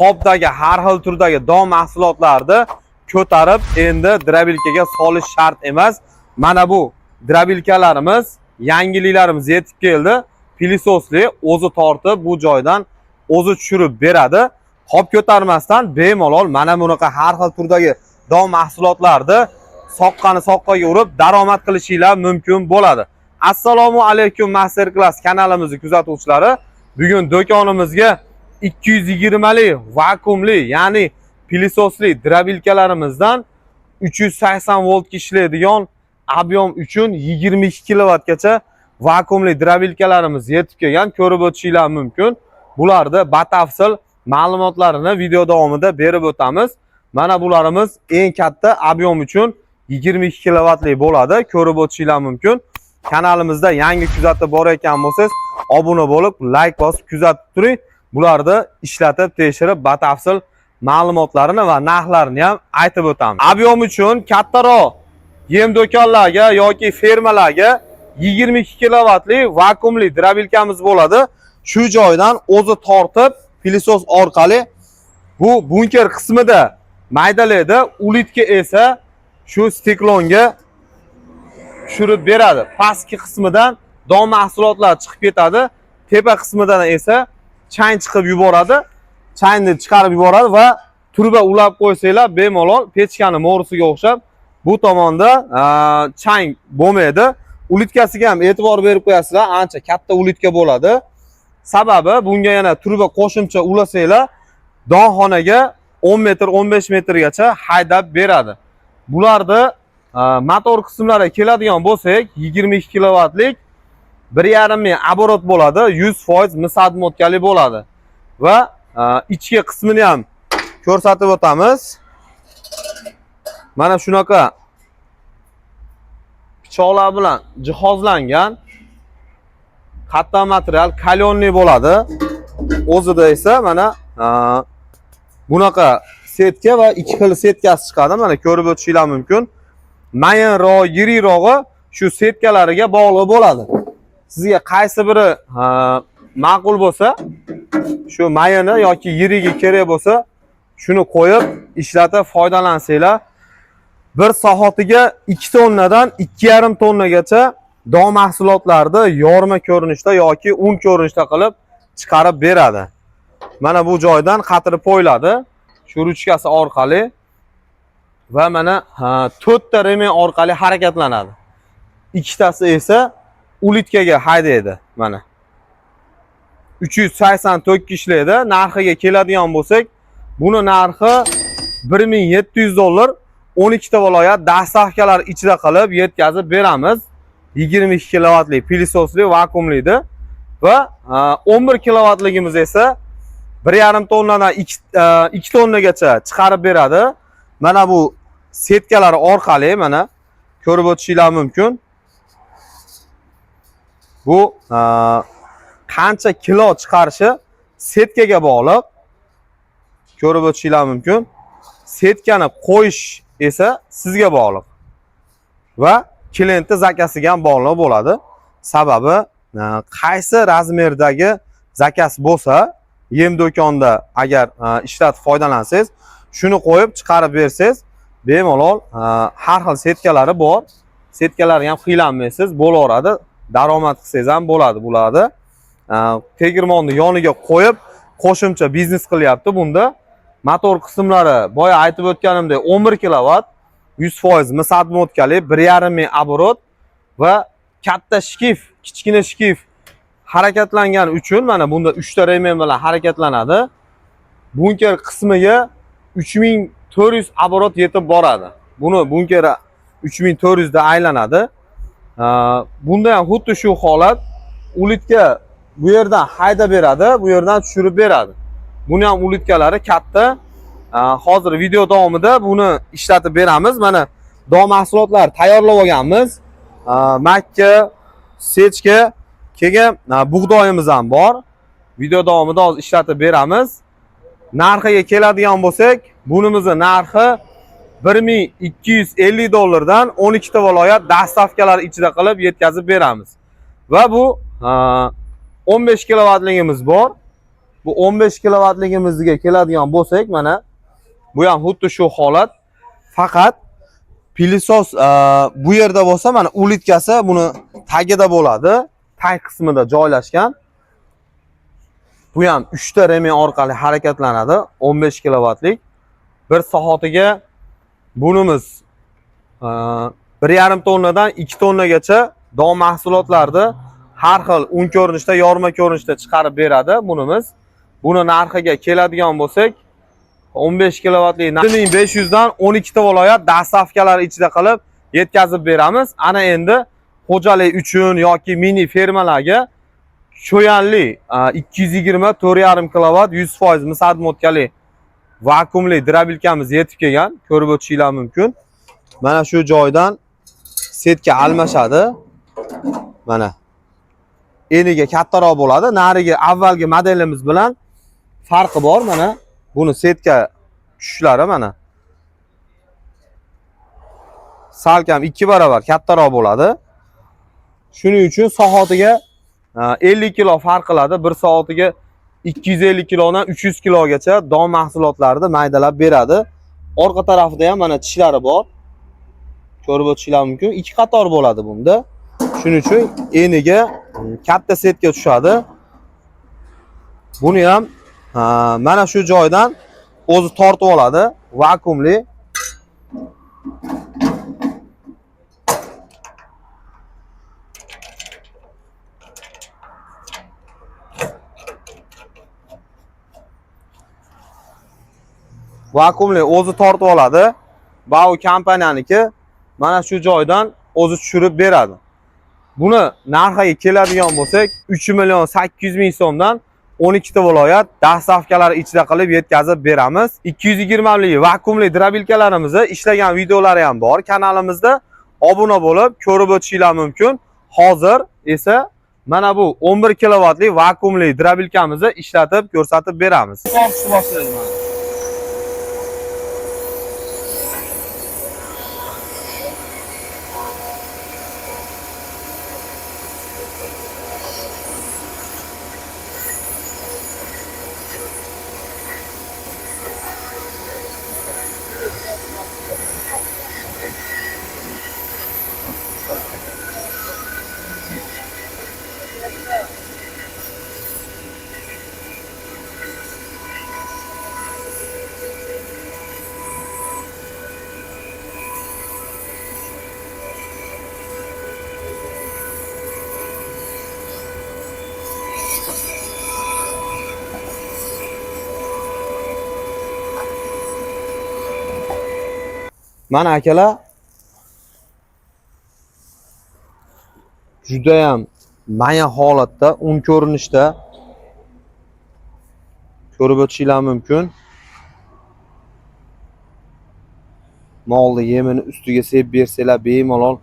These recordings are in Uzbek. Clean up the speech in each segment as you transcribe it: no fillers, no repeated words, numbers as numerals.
qopdagi har xil turdagi don mahsulotlarni ko'tarib endi drobilkaga solish shart emas. Mana bu drobilkalarimiz, yangiliklarimiz yetib keldi. Pilisosli, o'zi tortib bu joydan o'zi tushirib beradi. Qop ko'tarmasdan bemalol mana bunaqa har xil turdagi don mahsulotlarni soqqani soqqaga urib daromad qilishingiz mumkin bo'ladi. Assalomu alaykum Master Class kanalimizni kuzatuvchilari. Bugun do'konimizga 220 li vakuumli, ya'ni pilisosli drobilkalarimizdan 380 voltga ishlaydigan ob'yom uchun 22 kilovatgacha vakuumli drobilkalarimiz yetib kelgan. Ko'rib o'tishingiz mumkin. Bularda batafsil ma'lumotlarini video davomida berib o'tamiz. Mana bularimiz eng katta ob'yom uchun 22 kilovatli bo'ladi. Ko'rib o'tishingiz mumkin. Kanalimizda yangi kuzatib borayotgan bo'lsangiz, obuna bo'lib, like bosib kuzatib turing. Bularni ishlatib, tekshirib, batafsil ma'lumotlarini va narxlarini ham aytib o'tamiz. Ob'yom uchun kattaroq yem do'konlarga yoki fermalarga 22 kilovatli vakuumli drobilkamiz bo'ladi. Shu joydan o'zi tortib, pilisos orqali bu bunker qismida maydalaydi, ulitka esa shu stiklonga tushirib beradi. Pastki qismidan don mahsulotlar chiqib ketadi, tepa qismidan esa chang chiqib yuboradi. Changni chiqarib yuboradi va turba ulab qo'ysanglar bemalol pechkani mo'risiga o'xshab bu tomonda chang bo'lmaydi. Ulitkasiga ham e'tibor berib qo'yasizlar, ancha katta ulitka bo'ladi. Sababi bunga yana turba qo'shimcha ulasanglar donxonaga 10 metr 15 metrgacha haydab beradi. Bularda motor qismlariga keladigan bo'lsak, 22 kilovatlik 1,5 ming оборот bo'ladi, 100% misatmotkali bo'ladi. Va ichki qismini ham ko'rsatib o'tamiz. Mana shunaqa pichoqlar bilan jihozlangan qattiq material kalyonli bo'ladi. O'zida esa mana bunaqa setka va ikki xil setkasi chiqadi. Mana ko'rib o'tishingiz mumkin. Mayinroq, yirikroqi shu setkalariga bog'liq bo'ladi. Sizga qaysi biri ma'qul bo'lsa, shu mayini yoki yirigi kerak bo'lsa, shuni qo'yib ishlatib foydalansanglar, bir soatiga 2 tonnadan 2,5 tonnagacha don mahsulotlarni yorma ko'rinishda yoki un ko'rinishda qilib chiqarib beradi. Mana bu joydan qatirib qo'yiladi, shu ruchkasi orqali va mana 4 ta remen orqali harakatlanadi. Ikkitasi esa ulitkaga haydaydi. Mana 384 ga ishlaydi. Narxiga keladigan bo'lsak, buni narxi $1700. 12 ta viloyat dastavkalar ichida qilib yetkazib beramiz. 22 kilovatli pilisosli vakuumliydi va 11 kilovatligimiz esa 1,5 tonnadan 2 tonnagacha chiqarib beradi. Mana bu setkalar orqali mana ko'rib o'tishingiz mumkin. Bu qancha kilo chiqarishi setkaga bog'liq. Ko'rib o'tishingiz mumkin. Setkani qo'yish esa sizga bog'liq va klientning zakasiga ham bog'liq bo'ladi. Sababi qaysi razmerdagi zakas bo'lsa, yem do'konda agar ishlatib foydalansangiz, shuni qo'yib chiqarib bersangiz, bemalol har xil setkalari bor. Setkalarni ham qiylanmaysiz, bo'laveradi. Daromad qilsangiz ham bo'ladi bularni. Tegirmonni yoniga qo'yib qo'shimcha biznes qilyapti bunda. Motor qismlari boya aytib o'tganimdek 11 kilovat, 100% misatmotkali, 1,5 ming оборот va katta shkif, kichkina shkif harakatlangan uchun mana bunda 3 ta remen bilan harakatlanadi. Bunker qismiga 3400 оборот yetib boradi. Buni bunker 3400 da aylanadi. Bunda ham xuddi shu holat. Ulitka bu yerdan haydab beradi, bu yerdan tushirib beradi. Buni ham ulitkalari katta. Hozir video davomida buni ishlatib beramiz. Mana don mahsulotlar tayyorlab olganmiz. Makka, sechka, keyin bug'doyimiz ham bor. Video davomida hozir ishlatib beramiz. Narxiga keladigan bo'lsak, bunimizning narxi $1250 12 ta viloyat dastavkalar ichida qilib yetkazib beramiz. Va bu 15 kilovatligimiz bor. Bu Bu 15 kilovatligimizga keladigan bo'lsak, mana bu ham xuddi shu holat. Faqat pilisos bu yerda bo'lsa, mana ulitkasi buni tagida bo'ladi. Tag qismida joylashgan. Bu ham 3 ta remen orqali harakatlanadi. 15 kilovatlik. Bir soatiga bunimiz 1,5 tonnadan 2 tonnagacha dom mahsulotlarni har xil un ko'rinishda, yorma ko'rinishda chiqarib beradi bunimiz. Buni narxiga keladigan bo'lsak, 15 kilovatli 1500 dan 12 ta viloyat dastavkalar ichida qilib yetkazib beramiz. Ana endi xo'jalik uchun yoki mini fermalarga cho'yanli 220-4,5 kilovat 100% misad motkali vakuumli drabilkamiz yetib kelgan. Ko'rib o'tishinglar mumkin. Mana shu joydan setka almashadi. Mana eniga kattaroq bo'ladi. Nariga avvalgi modelimiz bilan farqi bor. Mana buni setka tushishlari mana salkam 2 barobar kattaroq bo'ladi. Shuning uchun soatiga 50 kilo farq qiladi. Bir soatiga 250 kilodan 300 kilogacha dom mahsulotlarini maydalab beradi. Orqa tarafida ham mana tishlari bor. Ko'rib o'tishinglar mumkin. 2 qator bo'ladi bunda. Shuning uchun eniga katta setka tushadi. Buni ham mana shu joydan o'zi tortib oladi, vakuumli. Vakuumli o'zi tortib oladi. Bu kompaniyaniki mana shu joydan o'zi tushirib beradi. Buni narxiga keladigan bo'lsak, 3,800,000 so'mdan 12 ta viloyat dastavkalar ichida qilib yetkazib beramiz. 220 lik vakuumli drabilkalarimizni ishlagan videolari ham bor kanalimizda. Obuna bo'lib ko'rib o'tishinglar mumkin. Hozir esa mana bu 11 kilovatli vakuumli drabilkamizni ishlatib ko'rsatib beramiz. Mana akalar juda ham maya holatda, un ko'rinishda ko'rib o'tishinglar mumkin. Molni yemini ustiga sepib bersanglar bemalol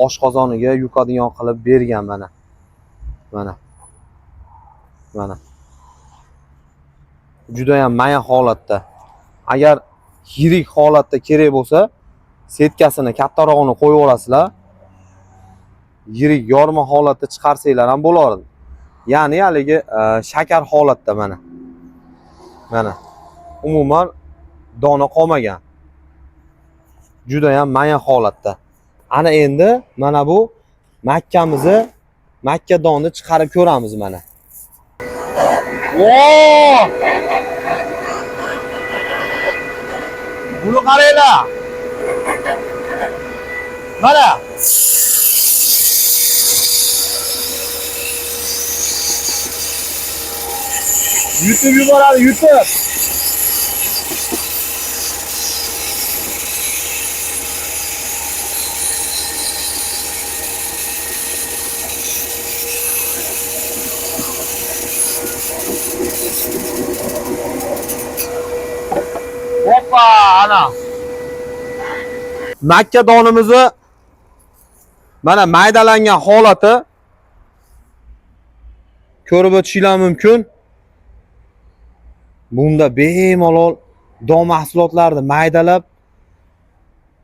oshqozoniga yuqadigan qilib bergan mana. Mana. Juda ham maya holatda. Agar yirik holatda kerak bo'lsa, setkasini kattarog'ini qo'yib olasizlar. Yirik yorma holatda chiqarsanglar ham bo'lardi. Ya'ni haligi shakar holatda mana. Mana. Umuman dona qolmagan. Juda ham maya holatda. Ana endi mana bu makkamizni, makka donni chiqarib ko'ramiz mana. Voh! Buni qaranglar. Mana. Yutib yuboradi, yutib. Hoppa, ana. Makka donimizni mana maydalangan holati ko'rib o'tishinglar mumkin. Bunda bemalol don mahsulotlarini maydalab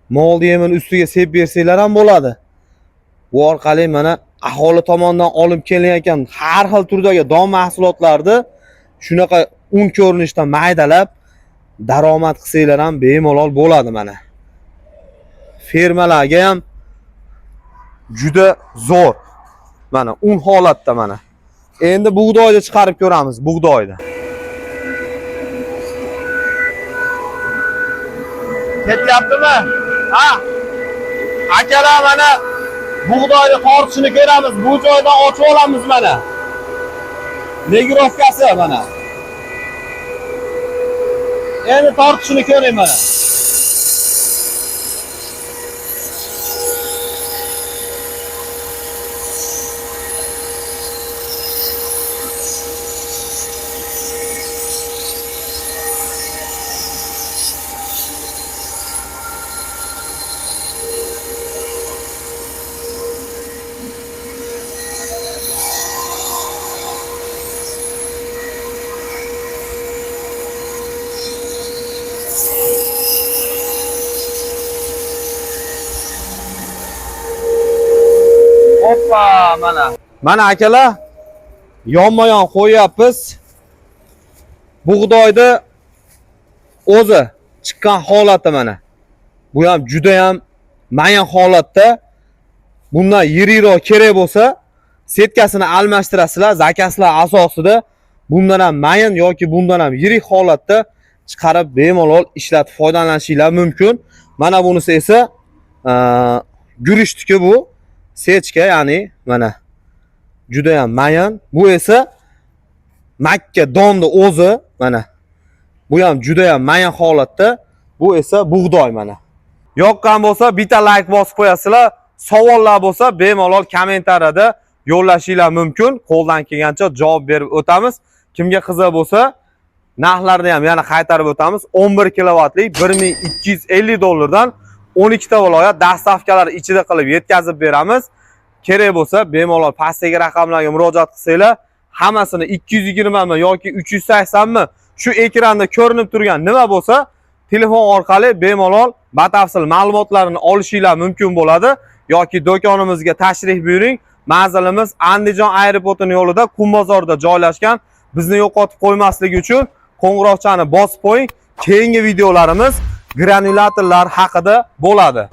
mol yemini ustiga sepib bersanglar ham bo'ladi. Bu orqali mana aholi tomonidan olib kelayotgan har xil turdagi don mahsulotlarni shunaqa un ko'rinishda maydalab daromad qilsanglar ham bemalol bo'ladi mana. Fermalarga ham juda zo'r. Mana un holatda mana. Endi bug'doyni chiqarib ko'ramiz, bug'doyni. Ketyaptimi? Ha. Akalar mana bug'doyni tortishini ko'ramiz. Bu joydan ochib olamiz mana. Negirovkasi mana. Endi tortishini ko'ring mana. Hoppa mana. Mana akalar, yonma-yon qo'yapmiz. Bug'doyni o'zi chiqqan holati mana. Bu ham juda ham mayin holatda. Bundan yiriroq kerak bo'lsa, setkasini almashtirasizlar, zakaslar asosida. Bundan ham mayin yoki bundan ham yirik holatda chiqarib bemalol ishlatib foydalanishingiz mumkin. Mana bunisi esa gurishtiki bu. Sechka, ya'ni mana juda ham mayin. Bu esa Makka donni o'zi mana. Bu ham juda ham mayin holatda. Bu esa bug'doy mana. Yoqqan bo'lsa bitta like bosib qo'yasizlar. Savollar bo'lsa bemalol kommentariyada yo'llashingiz mumkin. Qo'ldan kelgancha javob berib o'tamiz. Kimga qiziq bo'lsa, narxlarni ham yana qaytarib o'tamiz. 11 kilovatlik $1250 12 ta viloyat dastavkalar ichida qilib yetkazib beramiz. Kerak bo'lsa bemalol pastdagi raqamlarga murojaat qilsanglar, hammasini 220 mi yoki 380 mi shu ekranda ko'rinib turgan nima bo'lsa, telefon orqali bemalol batafsil ma'lumotlarni olishingiz mumkin bo'ladi yoki do'konimizga tashrif buyuring. Manzilimiz Andijon aeroportining yo'lida Qumbozorda joylashgan. Bizni yo'qotib qo'ymasligi uchun qo'ng'iroqchani bosib qo'ying. Keyingi videolarimiz granulyatorlar haqida bo'ladi.